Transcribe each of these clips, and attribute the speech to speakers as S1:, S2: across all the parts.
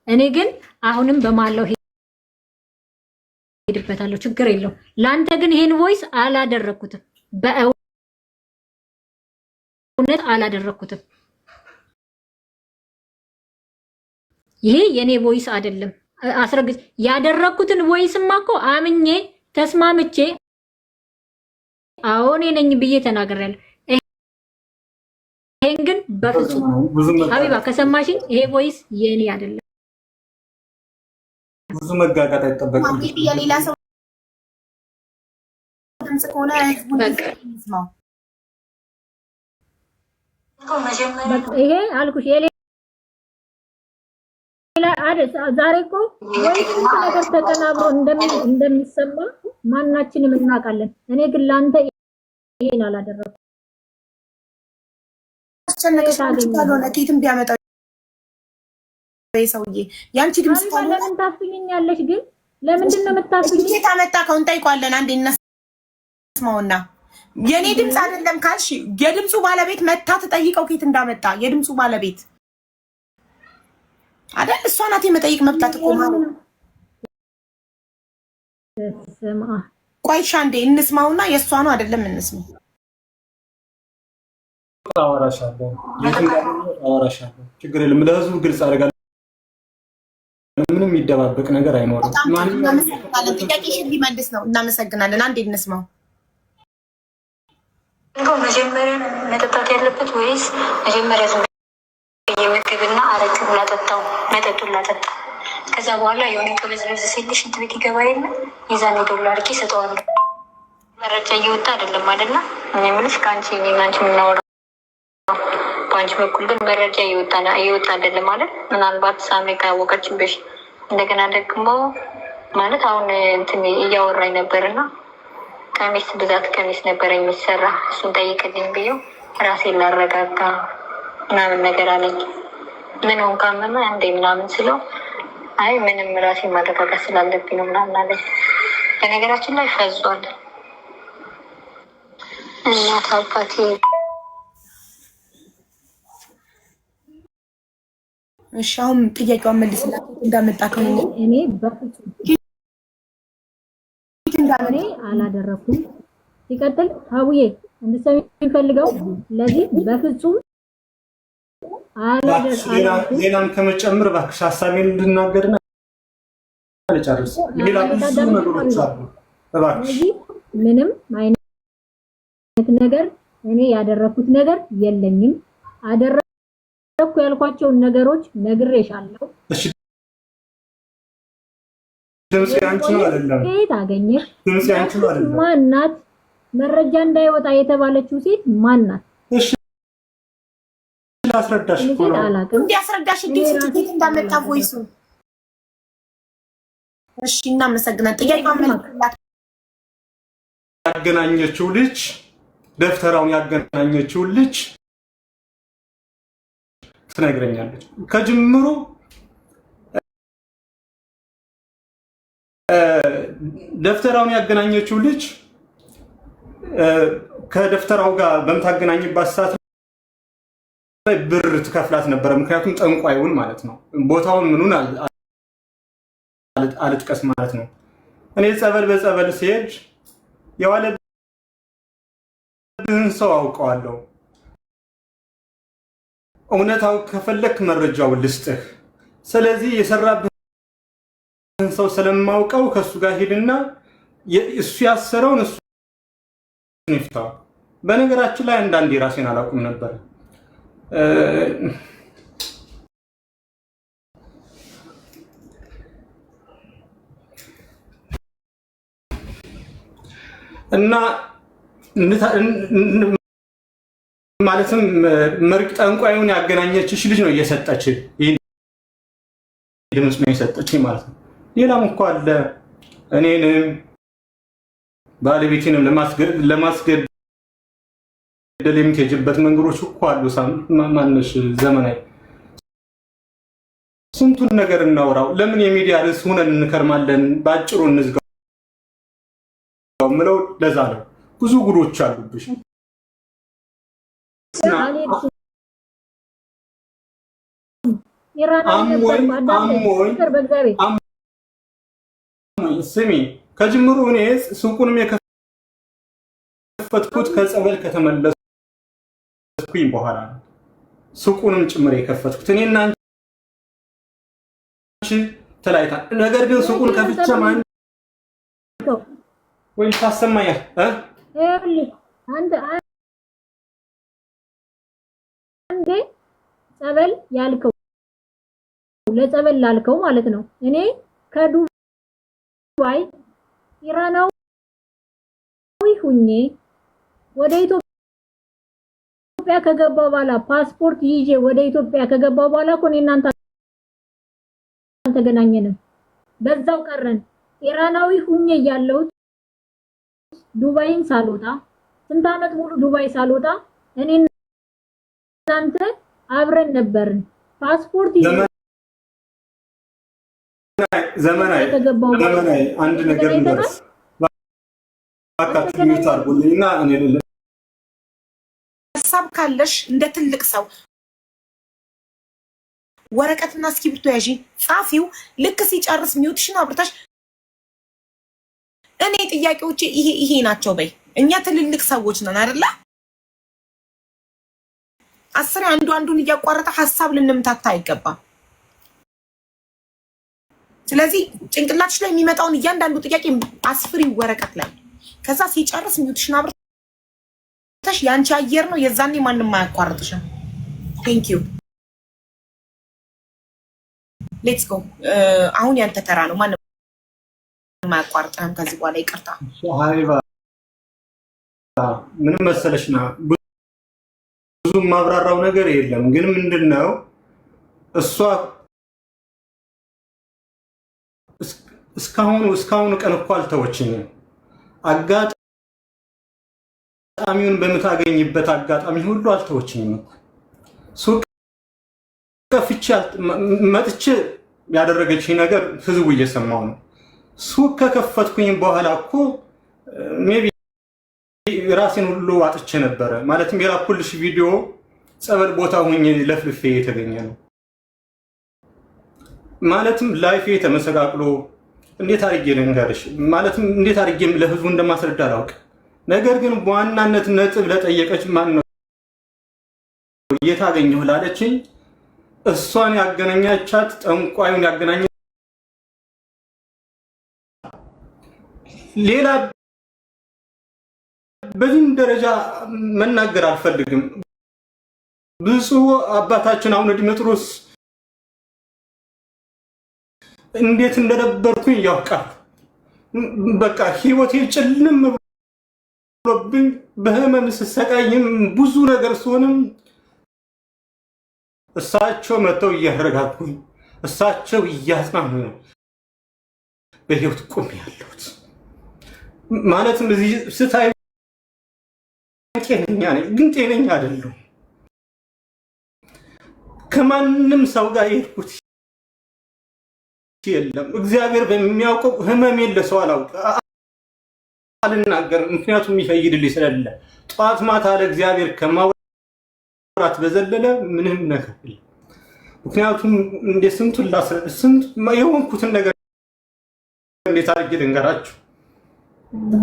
S1: እኔ ግን አሁንም በማለው ሄድበታለሁ ችግር የለውም ላንተ ግን ይሄን ቮይስ አላደረኩትም በእውነት አላደረኩትም ይሄ የኔ ቮይስ አይደለም አስረግጥ ያደረኩትን ቮይስማ እኮ አምኜ ተስማምቼ አሁን ነኝ ብዬ ተናግሬያለሁ ይሄን ግን በፍጹም ሀቢባ ከሰማሽኝ ይሄ ቮይስ የኔ አይደለም
S2: ብዙ መጋጋጥ አይጠበቅም
S3: የሌላ ሰው ድምጽ ከሆነ ነው
S1: ይሄ አልኩሽ ዛሬ እኮ ወይ ነገር ተቀናብሮ እንደሚሰማ ማናችንም እናውቃለን እኔ ግን ላንተ ይሄን አላደረኩም
S3: አስጨነቀሽ ካልሆነ ከየትም ቢያመጣው ሰውዬ ያንቺ ድምጽ
S1: ለምን ታፍኝኛለሽ ግን ለምንድን ነው የምታፍኝ
S3: ታመጣ ከውን ጠይቋለን አንዴ እናስማውና የኔ ድምጽ አይደለም ካልሽ የድምጹ ባለቤት መታ ተጠይቀው ከየት እንዳመጣ የድምጹ ባለቤት አይደል እሷ ናት የመጠይቅ መብታት እኮ ማለት ቆይሻ እንዴ እንስማውና የእሷ ነው አይደለም እንስማው
S2: አወራሻለሁ ችግር የለም ለህዝቡ ግልጽ አደርጋለሁ ምንም የሚደባበቅ ነገር አይኖርም
S3: ማንኛውም ጥያቄሽን ሊመልስ ነው እናመሰግናለን አንዴ እንስማው
S4: መጀመሪያ መጠጣት ያለበት ወይስ መጀመሪያ የምግብና አረቅ መጠጡን ላጠጣ ከዛ በኋላ የሆነ ከበዝበዝ ሲልሽ እንትን ቤት ይገባ የለ የዛኔ ዶላር ኪ ሰጠዋለሁ መረጃ እየወጣ አይደለም አይደለ እኔ የምልሽ ከአንቺ እኔና አንቺ የምናወራው በአንቺ በኩል ግን መረጃ እየወጣ አይደለም ማለት ምናልባት ሳሜ ካወቀችብሽ እንደገና ደግሞ ማለት አሁን እንትን እያወራኝ ነበርና ቀሚስ ብዛት ቀሚስ ነበር የሚሰራ እሱን ጠይቅልኝ ብዬው ራሴን ላረጋጋ ምናምን ነገር አለኝ ምን ሆን ካመመ እንዴ ምናምን ስለው አይ ምንም ራሴን ማረጋጋት ስላለብኝ ነው ምናምን አለኝ በነገራችን ላይ ፈዟል እናት አባቴ
S3: እሺ አሁን ጥያቄዋን መልስላት እንዳመጣ ከሆነ
S1: እኔ በፍጹም እኔ አላደረኩም ሲቀጥል ሀቡዬ እንድትሰሚ የሚፈልገው ለዚህ በፍጹም
S2: ሌላም ከመጨመር እባክሽ ሀሳቤን እንድናገርና አልጨርስ ሌላ ብዙ ነገሮች አሉ እባክሽ
S1: ምንም አይነት ነገር እኔ ያደረኩት ነገር የለኝም አደረኩ ያልኳቸውን ነገሮች ነግሬሻለሁ
S2: እሺ ድምጽ ያንቺ ነው አይደለም
S1: ከየት አገኘሽ
S2: ድምጽ ያንቺ ነው አይደለም
S1: ማናት መረጃ እንዳይወጣ የተባለችው ሴት ማናት
S2: እሺ ላስረዳሽ እኮ ነው
S3: እንዲያስረዳሽ እንዴት እንዳመጣ ቮይሱ እሺ እናመሰግናለን ጥያቄውን መልስላት
S2: ያገናኘችው ልጅ ደፍተራውን ያገናኘችው ልጅ ትነግረኛለች ከጅምሩ ደፍተራውን ያገናኘችው ልጅ ከደፍተራው ጋር በመታገናኝባት ሰዓት ላይ ብር ትከፍላት ነበር ምክንያቱም ጠንቋዩን ማለት ነው ቦታውን ምኑን አልጥቀስ ማለት ነው እኔ በጸበል ሲሄድ የዋለብህን ሰው አውቀዋለሁ እውነታው ከፈለክ መረጃውን ልስጥህ ስለዚህ የሰራብህን ሰው ስለማውቀው ከሱ ጋር ሄድና እሱ ያሰረውን እሱ ይፍታው በነገራችን ላይ አንዳንዴ ራሴን አላውቅም ነበር እና ማለትም መርቅ ጠንቋዩን ያገናኘችሽ ልጅ ነው እየሰጠች ይሄን ድምጽ ነው የሰጠችኝ ማለት ነው ሌላም እኮ አለ እኔንም ባለቤቴንም ለማስገደል የምትሄጅበት መንገዶች እኮ አሉ ማነሽ ዘመናዊ ስንቱን ነገር እናውራው ለምን የሚዲያ ርዕስ ሆነን እንከርማለን ባጭሩ እንዝጋው ምለው ለዛ ነው ብዙ ጉዶች አሉብሽ
S1: ኢራናዊ ነበር።
S2: ስሚ ከጅምሩ እኔ ሱቁንም የከፈትኩት ከጸበል ከተመለስኩኝ በኋላ ነው። ሱቁንም ጭምር የከፈትኩት እኔና አንቺ ተላይታ ነገር ግን ሱቁን ከፍቼ ማን ወይ ታሰማኛል
S1: አንዴ ጸበል ያልከው ለጸበል ላልከው ማለት ነው። እኔ ከዱባይ ኢራናዊ ሁኜ ወደ ኢትዮጵያ ከገባው በኋላ ፓስፖርት ይዤ ወደ ኢትዮጵያ ከገባው በኋላ እኮ እኔ እናንተ ተገናኘንም፣ በዛው ቀረን። ኢራናዊ ሁኜ ያለው ዱባይን ሳልወጣ ስንት ዓመት ሙሉ ዱባይ ሳልወጣ እኔ እናንተ አብረን ነበርን። ፓስፖርት
S2: ዘመናዊ አንድ ነገር እንደርስ አካትሉ ታርጉልኝና እኔ
S3: ሐሳብ ካለሽ እንደ ትልቅ ሰው ወረቀትና እስክሪብቶ ያዢ፣ ጻፊው። ልክ ሲጨርስ ሚውትሽን አብርታሽ እኔ ጥያቄዎቼ ይሄ ናቸው በይ። እኛ ትልልቅ ሰዎች ነን አይደለ? አስር አንዱን እያቋረጠ ሐሳብ ልንምታታ አይገባም። ስለዚህ ጭንቅላትሽ ላይ የሚመጣውን እያንዳንዱ ጥያቄ አስፍሪው ወረቀት ላይ። ከዛ ሲጨርስ ሚውትሽን አብርታሽ ያንቺ አየር ነው፣ የዛኔ ማንንም አያቋርጥሽም። ቴንክ ዩ ሌትስ ጎ። አሁን ያንተ ተራ ነው። ማንንም አያቋርጥህም ከዚህ በኋላ። ይቅርታ
S2: ሀይባ ምን መሰለሽና ብዙ ማብራራው ነገር የለም። ግን ምንድነው እሷ እስካሁን ቀን እኮ አልተወችኝም። አጋጣሚውን በምታገኝበት አጋጣሚ ሁሉ አልተወችኝም። ሱቅ ከፍቼ መጥቼ ያደረገችኝ ነገር ህዝቡ እየሰማው ነው። ሱቅ ከከፈትኩኝ በኋላ እኮ ሜቢ ራሴን ሁሉ አጥቼ ነበረ። ማለትም የላኩልሽ ቪዲዮ ጸበል ቦታ ሆኜ ለፍልፌ የተገኘ ነው። ማለትም ላይፌ ተመሰቃቅሎ እንዴት አድርጌ ልንገርሽ፣ ማለትም እንዴት አድርጌ ለህዝቡ እንደማስረዳ አላውቅም። ነገር ግን በዋናነት ነጥብ ለጠየቀች ማን ነው የታገኘው ላለችኝ እሷን ያገናኛቻት ጠንቋዩን ያገናኘ ሌላ በዚህም ደረጃ መናገር አልፈልግም። ብፁዕ አባታችን አቡነ ዲሜጥሮስ እንዴት እንደነበርኩኝ ያውቃል። በቃ ህይወቴ ጭልም ብሎብኝ በህመም ስሰቃይም ብዙ ነገር ሲሆንም እሳቸው መተው እያረጋጉኝ፣ እሳቸው እያጽናኑ ነው በህይወት ቆሜ ያለሁት። ማለትም እዚህ ስታይ ጤነኛ ነኝ፣ ግን ጤነኛ አይደለሁም። ከማንም ሰው ጋር የሄድኩት የለም። እግዚአብሔር በሚያውቀው ህመሜን ለሰው አልናገርም፣ ምክንያቱም ይፈይድልኝ ስለሌለ። ጠዋት ማታ ለእግዚአብሔር ከማውራት በዘለለ ምንም ነገር የለም። ምክንያቱም እንደ ስንቱን የሆንኩትን ነገር እንዴት አድርጌ ልንገራችሁ?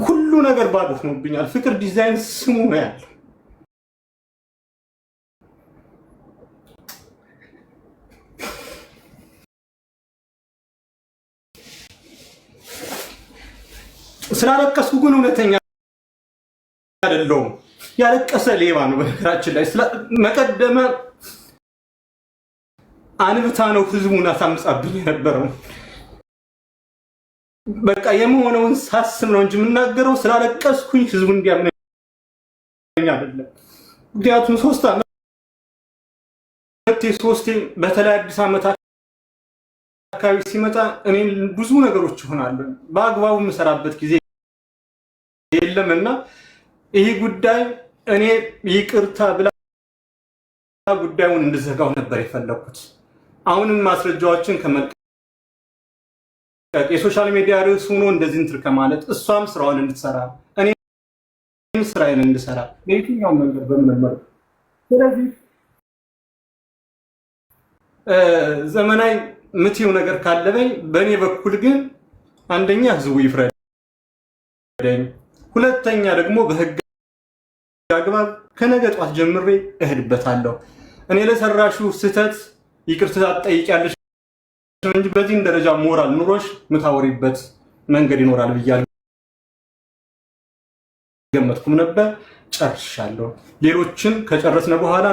S2: ሁሉ ነገር ባዶ ሆኖብኛል። ፍቅር ዲዛይን ስሙ ነው ያለው። ስላለቀስኩ ግን እውነተኛ አይደለሁም። ያለቀሰ ሌባ ነው። በነገራችን ላይ መቀደመ አንብታ ነው ህዝቡን አሳምጻብኝ የነበረው። በቃ የመሆነውን ሳስብ ነው እንጂ የምናገረው ስላለቀስኩኝ ህዝቡ እንዲያምነኝ አይደለም። ምክንያቱም ሶስት በተለይ አዲስ ዓመት አካባቢ ሲመጣ እኔ ብዙ ነገሮች ይሆናሉ። በአግባቡ የምሰራበት ጊዜ የለምና ይሄ ጉዳይ እኔ ይቅርታ ብላ ጉዳዩን እንድዘጋው ነበር የፈለኩት። አሁንም ማስረጃዎችን ከመልቀቅ የሶሻል ሚዲያ ርዕስ ሆኖ እንደዚህ እንትን ከማለት እሷም ስራዋን እንድትሰራ እኔም ስራዬን እንድሰራ በየትኛው መንገድ በመመር። ስለዚህ ዘመናዊ ምትው ነገር ካለበኝ በእኔ በኩል ግን አንደኛ ህዝቡ ይፍረደኝ፣ ሁለተኛ ደግሞ በህግ አግባብ ከነገ ጧት ጀምሬ እሄድበታለሁ። እኔ ለሰራሽው ስህተት ይቅርታ ትጠይቂያለሽ እንጂ በዚህ ደረጃ ሞራል ኑሮሽ ምታወሪበት መንገድ ይኖራል ብዬ አልገመትኩም ነበር። ጨርሻለሁ። ሌሎችን ከጨረስነ በኋላ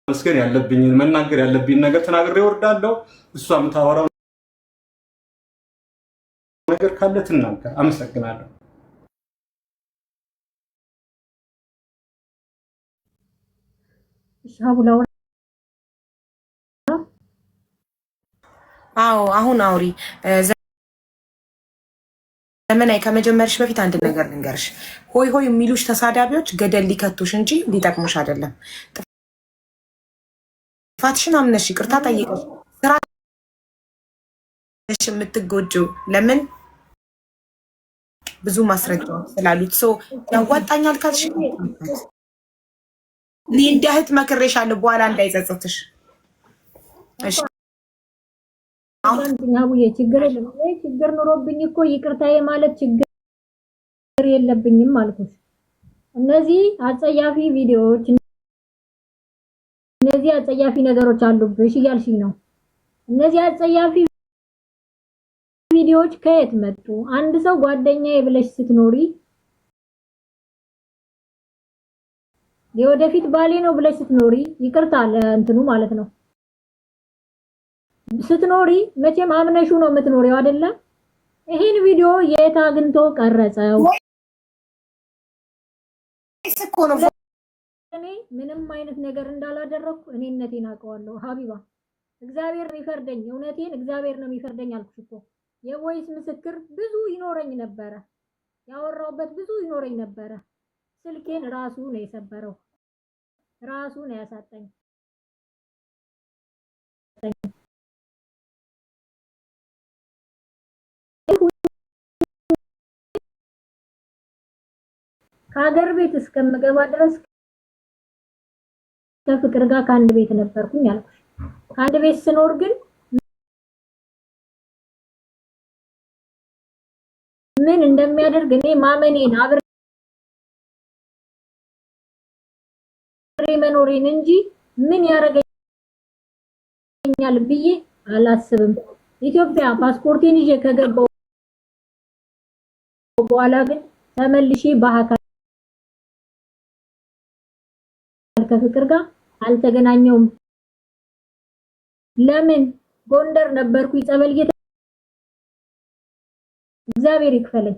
S2: መስገን ያለብኝ መናገር ያለብኝ ነገር ተናግሬ ወርዳለሁ። እሷ ምታወራው ነገር ካለ ትናገር። አመሰግናለሁ።
S3: አዎ አሁን አውሪ። ዘመናዊ ከመጀመርሽ በፊት አንድ ነገር ልንገርሽ። ሆይ ሆይ የሚሉሽ ተሳዳቢዎች ገደል ሊከቱሽ እንጂ ሊጠቅሙሽ አይደለም። ጥፋትሽን አምነሽ ይቅርታ ጠይቀሽ ስራሽ የምትጎጂው ለምን ብዙ ማስረጃዎች ስላሉት ሰው ያዋጣኛል ካልሽ እኔ እንደ እህት መክሬሻለሁ፣ በኋላ እንዳይጸጽትሽ። እሺ
S1: አሁን ችግር የለም። ችግር ኑሮብኝ እኮ ይቅርታዬ ማለት ችግር የለብኝም አልኩሽ። እነዚህ አጸያፊ ቪዲዮዎች፣ እነዚህ አጸያፊ ነገሮች አሉብሽ እያልሽኝ ነው። እነዚህ አጸያፊ ቪዲዮዎች ከየት መጡ? አንድ ሰው ጓደኛዬ ብለሽ ስትኖሪ የወደፊት ባሌ ነው ብለሽ ስትኖሪ ይቅርታ ለእንትኑ ማለት ነው ስትኖሪ መቼም አምነሹ ነው የምትኖሪው አይደለ? ይሄን ቪዲዮ የት አግኝቶ ቀረጸው? እኔ ምንም አይነት ነገር እንዳላደረኩ እኔነቴን አውቀዋለሁ። ሀቢባ እግዚአብሔር ነው የሚፈርደኝ፣ እውነቴን እግዚአብሔር ነው የሚፈርደኝ አልኩሽ እኮ። የቮይስ ምስክር ብዙ ይኖረኝ ነበረ፣ ያወራውበት ብዙ ይኖረኝ ነበረ። ስልኬን ራሱ ነው የሰበረው፣ ራሱ ነው ያሳጠኝ። ከሀገር ቤት እስከምገባ ድረስ ከፍቅር ጋር ከአንድ ቤት ነበርኩኝ አልኩሽ። ከአንድ ቤት ስኖር ግን ምን እንደሚያደርግ እኔ ማመኔን አብሬ መኖሬን እንጂ ምን ያደርገኛል ብዬ አላስብም። ኢትዮጵያ ፓስፖርቴን ይዤ ከገባው በኋላ ግን ተመልሼ በአካል ከፍቅር ጋር አልተገናኘውም። ለምን ጎንደር ነበርኩ ጸበል እግዚአብሔር ይክፈለኝ።